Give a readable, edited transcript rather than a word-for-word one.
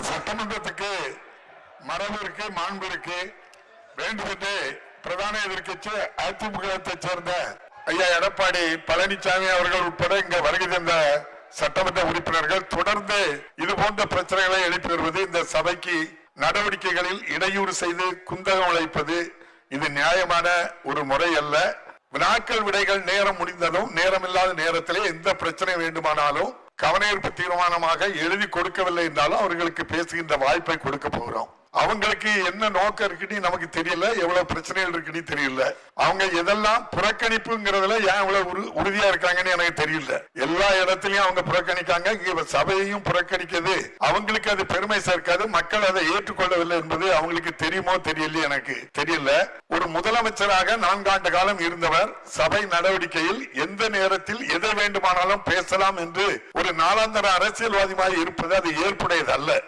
சட்டமன்றத்துக்கு மரபு இருக்கு, மாண்பு இருக்கு. வேண்டுமென்றே பிரதான எதிர்க்கட்சி அதிமுகத்தை சேர்ந்த ஐயா எடப்பாடி பழனிசாமி அவர்கள் உட்பட இங்க வருகை தந்த சட்டமன்ற உறுப்பினர்கள் தொடர்ந்து இது போன்ற பிரச்சனைகளை எழுப்பி வருவது, இந்த சபைக்கு நடவடிக்கைகளில் இடையூறு செய்து குந்தகம் உழைப்பது இது நியாயமான ஒரு முறை அல்ல. வினாக்கள் விடைகள் நேரம் முடிந்ததும் நேரம் இல்லாத நேரத்திலே எந்த பிரச்சனை வேண்டுமானாலும் கவனஈர்ப்பு தீர்மானமாக எழுதி கொடுக்கவில்லை என்றாலும் அவர்களுக்கு பேசுகின்ற வாய்ப்பை கொடுக்க போகிறோம். அவங்களுக்கு என்ன நோக்கம் இருக்குன்னு நமக்கு தெரியல, எவ்வளவு பிரச்சனைகள் இருக்குன்னு தெரியல. அவங்க எதெல்லாம் புறக்கணிப்புங்கிறதுல ஏன் இவ்வளவு உறுதியா இருக்காங்கன்னு எனக்கு தெரியல. எல்லா இடத்திலையும் அவங்க புறக்கணிக்காங்க, இங்க சபையையும் புறக்கணிக்கிறது. அவங்களுக்கு அது பெருமை சேர்க்காது, மக்கள் அதை ஏற்றுக்கொள்ளவில்லை என்பது அவங்களுக்கு தெரியுமோ தெரியல, எனக்கு தெரியல. ஒரு முதலமைச்சராக 4 ஆண்டு காலம் இருந்தவர் சபை நடவடிக்கையில் எந்த நேரத்தில் எதை வேண்டுமானாலும் பேசலாம் என்று ஒரு நாளாந்தர அரசியல்வாதியாக இருப்பது அது ஏற்புடையது அல்ல.